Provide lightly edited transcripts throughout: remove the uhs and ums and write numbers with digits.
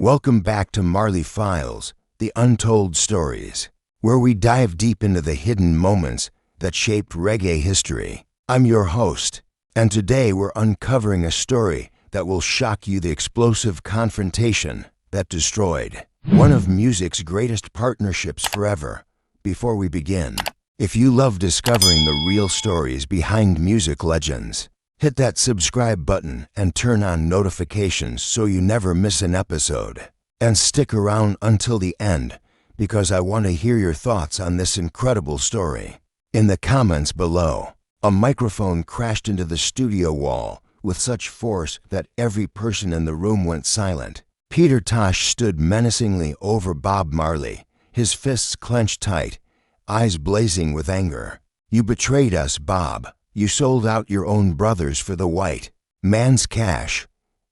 Welcome back to Marley Files, the untold stories, where we dive deep into the hidden moments that shaped reggae history. I'm your host, and today we're uncovering a story that will shock you, the explosive confrontation that destroyed one of music's greatest partnerships forever. Before we begin, if you love discovering the real stories behind music legends, hit that subscribe button and turn on notifications so you never miss an episode. And stick around until the end, because I want to hear your thoughts on this incredible story. In the comments below, a microphone crashed into the studio wall with such force that every person in the room went silent. Peter Tosh stood menacingly over Bob Marley, his fists clenched tight, eyes blazing with anger. "You betrayed us, Bob. You sold out your own brothers for the white man's cash."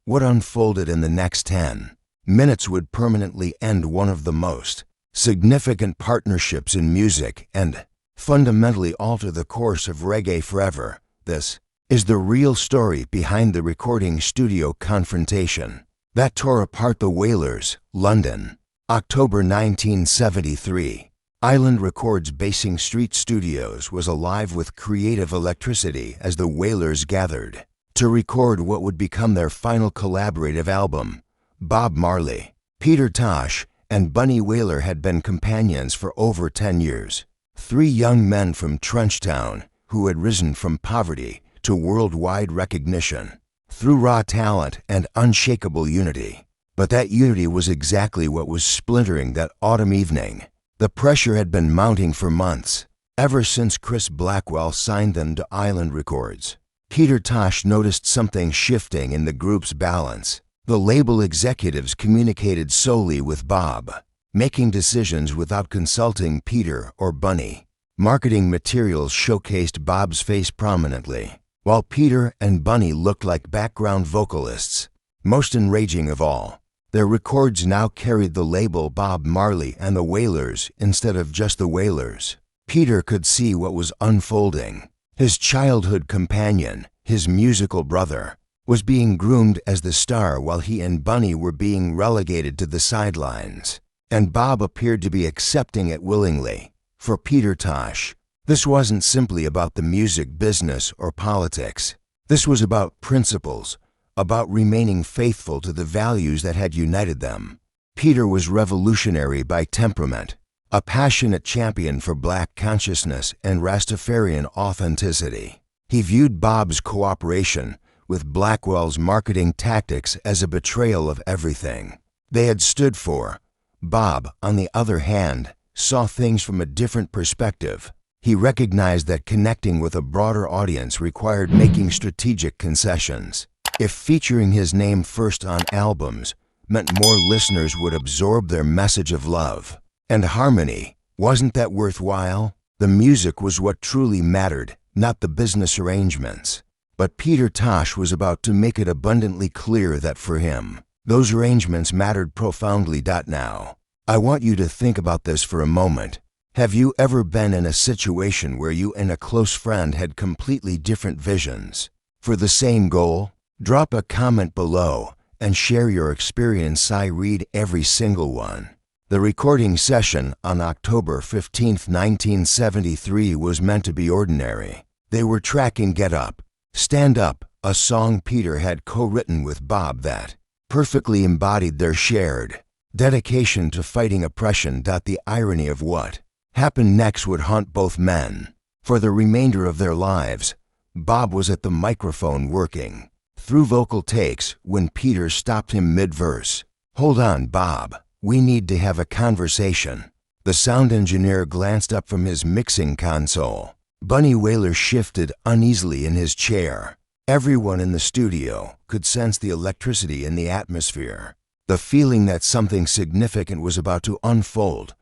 What unfolded in the next 10 minutes would permanently end one of the most significant partnerships in music and fundamentally alter the course of reggae forever. This is the real story behind the recording studio confrontation that tore apart the Wailers. London, October 1973. Island Records' Basing Street Studios was alive with creative electricity as the Wailers gathered to record what would become their final collaborative album. Bob Marley, Peter Tosh, and Bunny Wailer had been companions for over 10 years. Three young men from Trenchtown who had risen from poverty to worldwide recognition through raw talent and unshakable unity. But that unity was exactly what was splintering that autumn evening. The pressure had been mounting for months, ever since Chris Blackwell signed them to Island Records. Peter Tosh noticed something shifting in the group's balance. The label executives communicated solely with Bob, making decisions without consulting Peter or Bunny. Marketing materials showcased Bob's face prominently, while Peter and Bunny looked like background vocalists. Most enraging of all, their records now carried the label Bob Marley and the Wailers instead of just the Wailers. Peter could see what was unfolding. His childhood companion, his musical brother, was being groomed as the star while he and Bunny were being relegated to the sidelines. And Bob appeared to be accepting it willingly. For Peter Tosh, this wasn't simply about the music business or politics. This was about principles, about remaining faithful to the values that had united them. Peter was revolutionary by temperament, a passionate champion for black consciousness and Rastafarian authenticity. He viewed Bob's cooperation with Blackwell's marketing tactics as a betrayal of everything they had stood for. Bob, on the other hand, saw things from a different perspective. He recognized that connecting with a broader audience required making strategic concessions. If featuring his name first on albums meant more listeners would absorb their message of love and harmony, wasn't that worthwhile? The music was what truly mattered, not the business arrangements. But Peter Tosh was about to make it abundantly clear that for him, those arrangements mattered profoundly. Now, I want you to think about this for a moment. Have you ever been in a situation where you and a close friend had completely different visions for the same goal? Drop a comment below and share your experience. I read every single one. The recording session on October 15, 1973 was meant to be ordinary. They were tracking Get Up, Stand Up, a song Peter had co-written with Bob that perfectly embodied their shared dedication to fighting oppression. The irony of what happened next would haunt both men. For the remainder of their lives, Bob was at the microphone working through vocal takes when Peter stopped him mid-verse. "Hold on, Bob. We need to have a conversation." The sound engineer glanced up from his mixing console. Bunny Wailer shifted uneasily in his chair. Everyone in the studio could sense the electricity in the atmosphere, the feeling that something significant was about to unfold.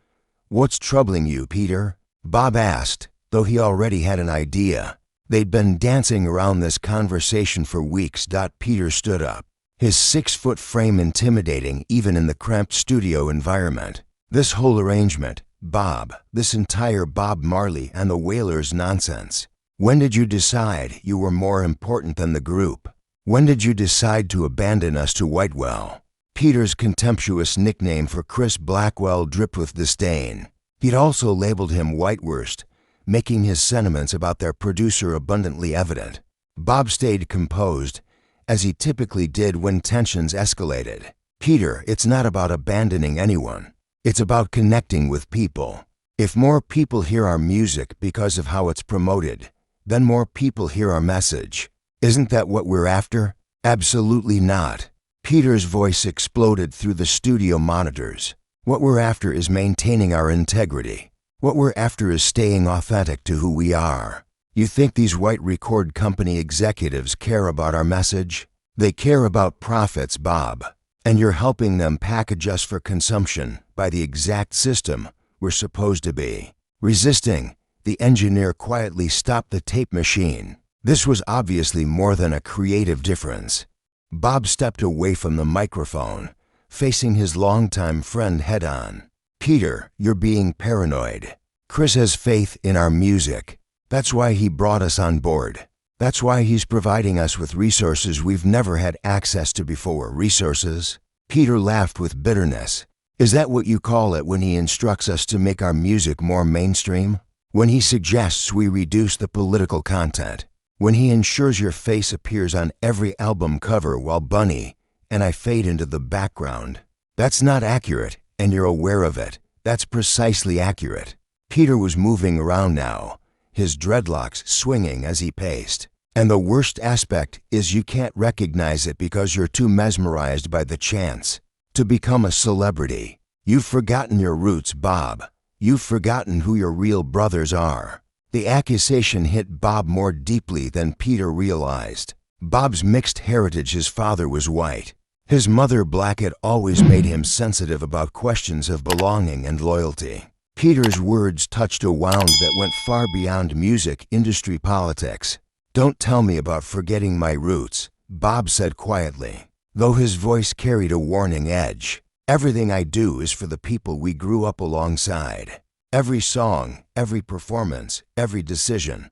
"What's troubling you, Peter?" Bob asked, though he already had an idea. They'd been dancing around this conversation for weeks. Peter stood up, his 6-foot frame intimidating even in the cramped studio environment. "This whole arrangement, Bob, this entire Bob Marley and the Wailers nonsense. When did you decide you were more important than the group? When did you decide to abandon us to Whitewell?" Peter's contemptuous nickname for Chris Blackwell dripped with disdain. He'd also labeled him Whitewurst, making his sentiments about their producer abundantly evident. Bob stayed composed, as he typically did when tensions escalated. Peter, it's not about abandoning anyone. It's about connecting with people. If more people hear our music because of how it's promoted, then more people hear our message. Isn't that what we're after? Absolutely not. Peter's voice exploded through the studio monitors. What we're after is maintaining our integrity. What we're after is staying authentic to who we are. You think these white record company executives care about our message? They care about profits, Bob. And you're helping them package us for consumption by the exact system we're supposed to be. Resisting, the engineer quietly stopped the tape machine. This was obviously more than a creative difference. Bob stepped away from the microphone, facing his longtime friend head-on. Peter, you're being paranoid. Chris has faith in our music. That's why he brought us on board. That's why he's providing us with resources we've never had access to before. Resources? Peter laughed with bitterness. Is that what you call it when he instructs us to make our music more mainstream? When he suggests we reduce the political content? When he ensures your face appears on every album cover while Bunny and I fade into the background? That's not accurate, and you're aware of it. That's precisely accurate. Peter was moving around now, his dreadlocks swinging as he paced. And the worst aspect is you can't recognize it because you're too mesmerized by the chance to become a celebrity. You've forgotten your roots, Bob. You've forgotten who your real brothers are. The accusation hit Bob more deeply than Peter realized. Bob's mixed heritage, his father was white. His mother black, had always made him sensitive about questions of belonging and loyalty. Peter's words touched a wound that went far beyond music industry politics. Don't tell me about forgetting my roots, Bob said quietly, though his voice carried a warning edge. Everything I do is for the people we grew up alongside. Every song, every performance, every decision.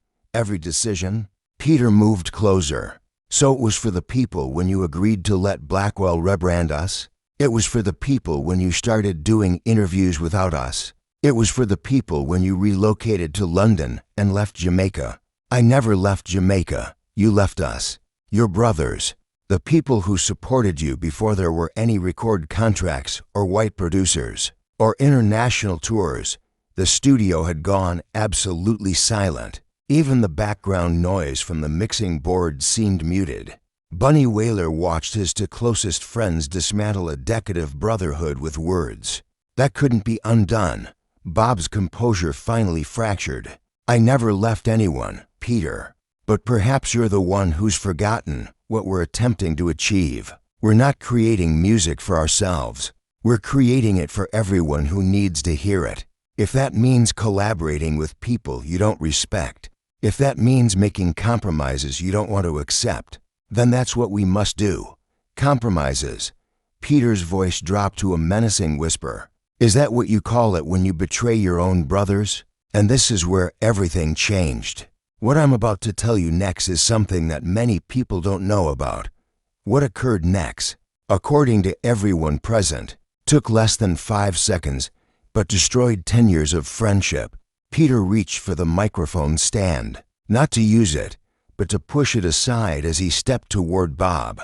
Peter moved closer. So it was for the people when you agreed to let Blackwell rebrand us? It was for the people when you started doing interviews without us? It was for the people when you relocated to London and left Jamaica? I never left Jamaica. You left us. Your brothers. The people who supported you before there were any record contracts or white producers or international tours. The studio had gone absolutely silent. Even the background noise from the mixing board seemed muted. Bunny Wailer watched his two closest friends dismantle a decade of brotherhood with words. That couldn't be undone. Bob's composure finally fractured. I never left anyone, Peter. But perhaps you're the one who's forgotten what we're attempting to achieve. We're not creating music for ourselves. We're creating it for everyone who needs to hear it. If that means collaborating with people you don't respect, if that means making compromises you don't want to accept, then that's what we must do. Compromises. Peter's voice dropped to a menacing whisper. Is that what you call it when you betray your own brothers? And this is where everything changed. What I'm about to tell you next is something that many people don't know about. What occurred next, according to everyone present, took less than 5 seconds, but destroyed 10 years of friendship. Peter reached for the microphone stand, not to use it, but to push it aside as he stepped toward Bob.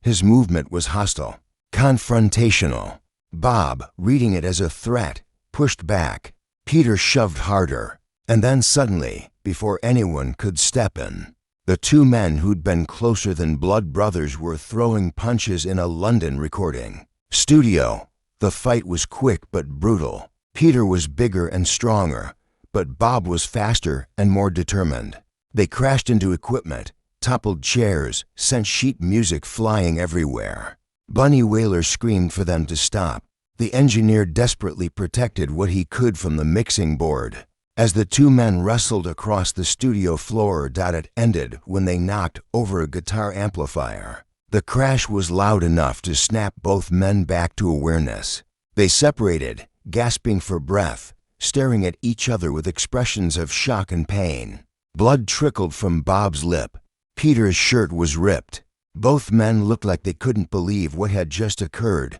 His movement was hostile, confrontational. Bob, reading it as a threat, pushed back. Peter shoved harder, and then suddenly, before anyone could step in, the two men who'd been closer than blood brothers were throwing punches in a London recording studio. The fight was quick but brutal. Peter was bigger and stronger, but Bob was faster and more determined. They crashed into equipment, toppled chairs, sent sheet music flying everywhere. Bunny Wailer screamed for them to stop. The engineer desperately protected what he could from the mixing board. As the two men wrestled across the studio floor, it ended when they knocked over a guitar amplifier. The crash was loud enough to snap both men back to awareness. They separated, gasping for breath, staring at each other with expressions of shock and pain. Blood trickled from Bob's lip. Peter's shirt was ripped. Both men looked like they couldn't believe what had just occurred,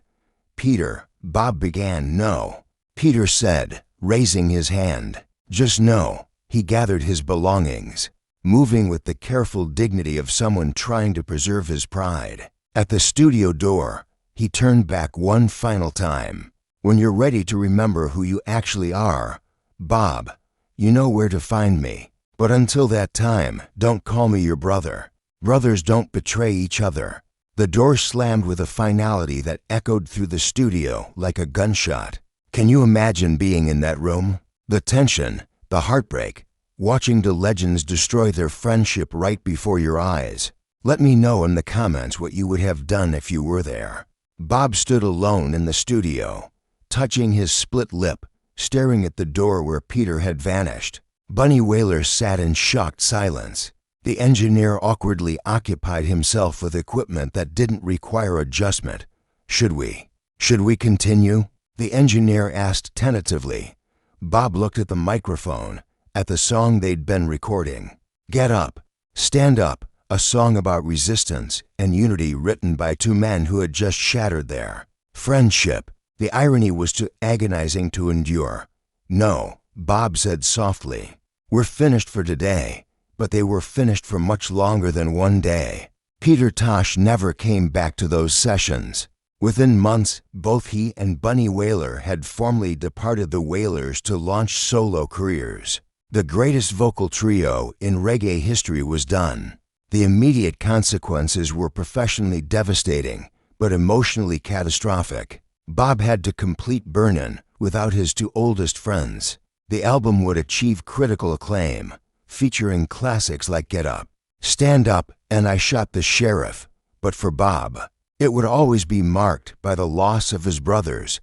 Peter, Bob began. No, Peter said, raising his hand. Just no. He gathered his belongings, moving with the careful dignity of someone trying to preserve his pride. At the studio door, he turned back one final time. When you're ready to remember who you actually are, Bob, you know where to find me. But until that time, don't call me your brother. Brothers don't betray each other. The door slammed with a finality that echoed through the studio like a gunshot. Can you imagine being in that room? The tension, the heartbreak, watching the legends destroy their friendship right before your eyes. Let me know in the comments what you would have done if you were there. Bob stood alone in the studio, touching his split lip, staring at the door where Peter had vanished. Bunny Wailer sat in shocked silence. The engineer awkwardly occupied himself with equipment that didn't require adjustment. Should we continue? The engineer asked tentatively. Bob looked at the microphone, at the song they'd been recording. Get Up, Stand Up, a song about resistance and unity written by two men who had just shattered their friendship. The irony was too agonizing to endure. No, Bob said softly. We're finished for today. But they were finished for much longer than one day. Peter Tosh never came back to those sessions. Within months, both he and Bunny Wailer had formally departed the Wailers to launch solo careers. The greatest vocal trio in reggae history was done. The immediate consequences were professionally devastating, but emotionally catastrophic. Bob had to complete Burnin' without his two oldest friends. The album would achieve critical acclaim, featuring classics like Get Up, Stand Up, and I Shot the Sheriff. But for Bob, it would always be marked by the loss of his brothers.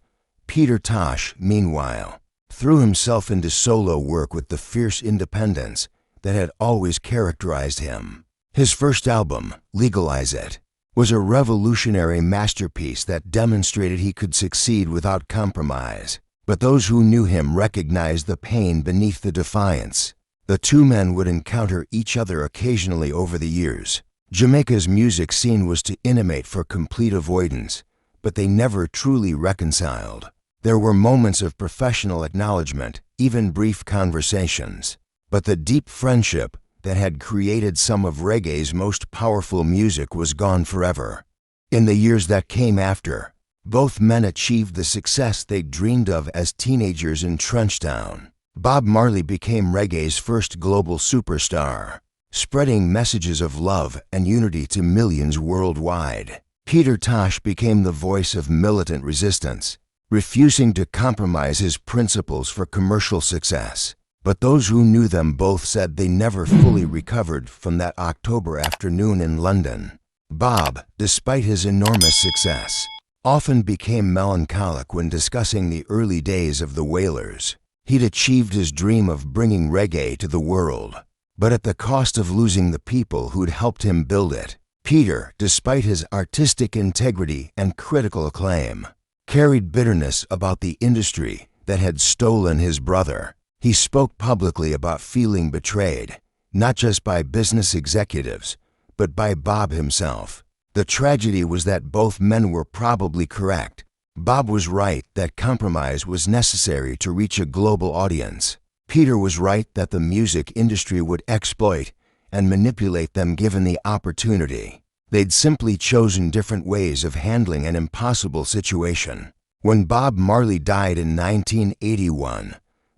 Peter Tosh, meanwhile, threw himself into solo work with the fierce independence that had always characterized him. His first album, Legalize It, was a revolutionary masterpiece that demonstrated he could succeed without compromise. But those who knew him recognized the pain beneath the defiance. The two men would encounter each other occasionally over the years. Jamaica's music scene was to intimate for complete avoidance, but they never truly reconciled. There were moments of professional acknowledgement, even brief conversations. But the deep friendship that had created some of reggae's most powerful music was gone forever. In the years that came after, both men achieved the success they dreamed of as teenagers in Trenchtown. Bob Marley became reggae's first global superstar, spreading messages of love and unity to millions worldwide. Peter Tosh became the voice of militant resistance, refusing to compromise his principles for commercial success. But those who knew them both said they never fully recovered from that October afternoon in London. Bob, despite his enormous success, often became melancholic when discussing the early days of the Wailers. He'd achieved his dream of bringing reggae to the world, but at the cost of losing the people who'd helped him build it. Peter, despite his artistic integrity and critical acclaim, carried bitterness about the industry that had stolen his brother. He spoke publicly about feeling betrayed, not just by business executives, but by Bob himself. The tragedy was that both men were probably correct. Bob was right that compromise was necessary to reach a global audience. Peter was right that the music industry would exploit and manipulate them given the opportunity. They'd simply chosen different ways of handling an impossible situation. When Bob Marley died in 1981,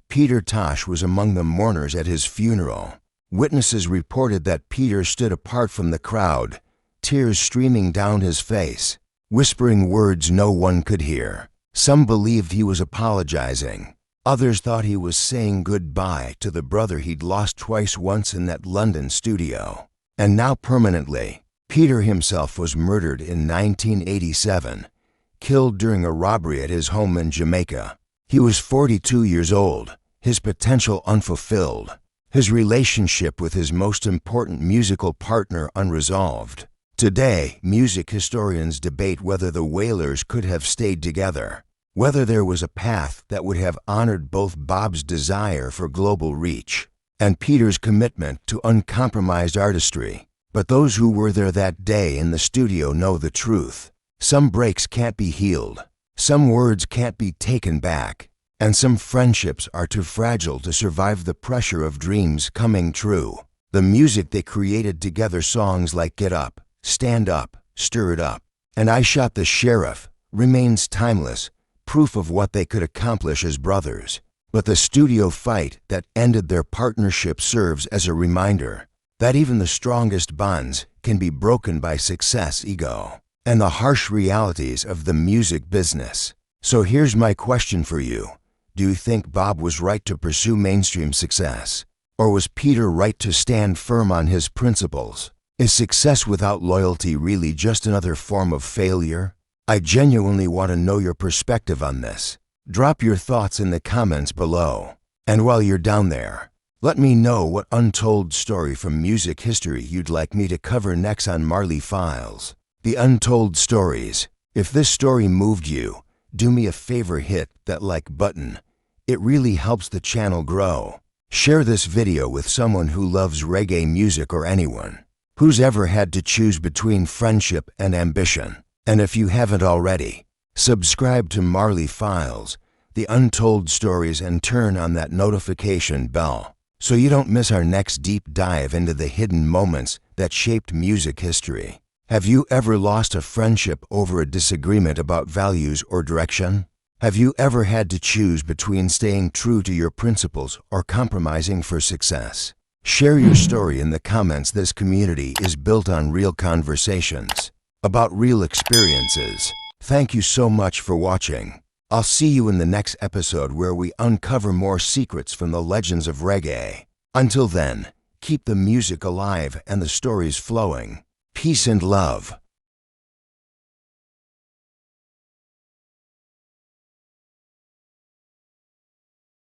Peter Tosh was among the mourners at his funeral. Witnesses reported that Peter stood apart from the crowd, tears streaming down his face, whispering words no one could hear. Some believed he was apologizing. Others thought he was saying goodbye to the brother he'd lost twice, once in that London studio, and now permanently. Peter himself was murdered in 1987, killed during a robbery at his home in Jamaica. He was 42 years old, his potential unfulfilled, his relationship with his most important musical partner unresolved. Today, music historians debate whether the Wailers could have stayed together, whether there was a path that would have honored both Bob's desire for global reach and Peter's commitment to uncompromised artistry. But those who were there that day in the studio know the truth. Some breaks can't be healed. Some words can't be taken back, and some friendships are too fragile to survive the pressure of dreams coming true. The music they created together, songs like Get Up, Stand Up, Stir It Up, and I Shot the Sheriff, remains timeless, proof of what they could accomplish as brothers. But the studio fight that ended their partnership serves as a reminder that even the strongest bonds can be broken by success, ego, and the harsh realities of the music business. So here's my question for you. Do you think Bob was right to pursue mainstream success? Or was Peter right to stand firm on his principles? Is success without loyalty really just another form of failure? I genuinely want to know your perspective on this. Drop your thoughts in the comments below. And while you're down there, let me know what untold story from music history you'd like me to cover next on Marley Files. The Untold Stories. If this story moved you, do me a favor, hit that like button. It really helps the channel grow. Share this video with someone who loves reggae music or anyone who's ever had to choose between friendship and ambition. And if you haven't already, subscribe to Marley Files, The Untold Stories, and turn on that notification bell so you don't miss our next deep dive into the hidden moments that shaped music history. Have you ever lost a friendship over a disagreement about values or direction? Have you ever had to choose between staying true to your principles or compromising for success? Share your story in the comments. This community is built on real conversations about real experiences. Thank you so much for watching. I'll see you in the next episode where we uncover more secrets from the legends of reggae. Until then, keep the music alive and the stories flowing. Peace and love.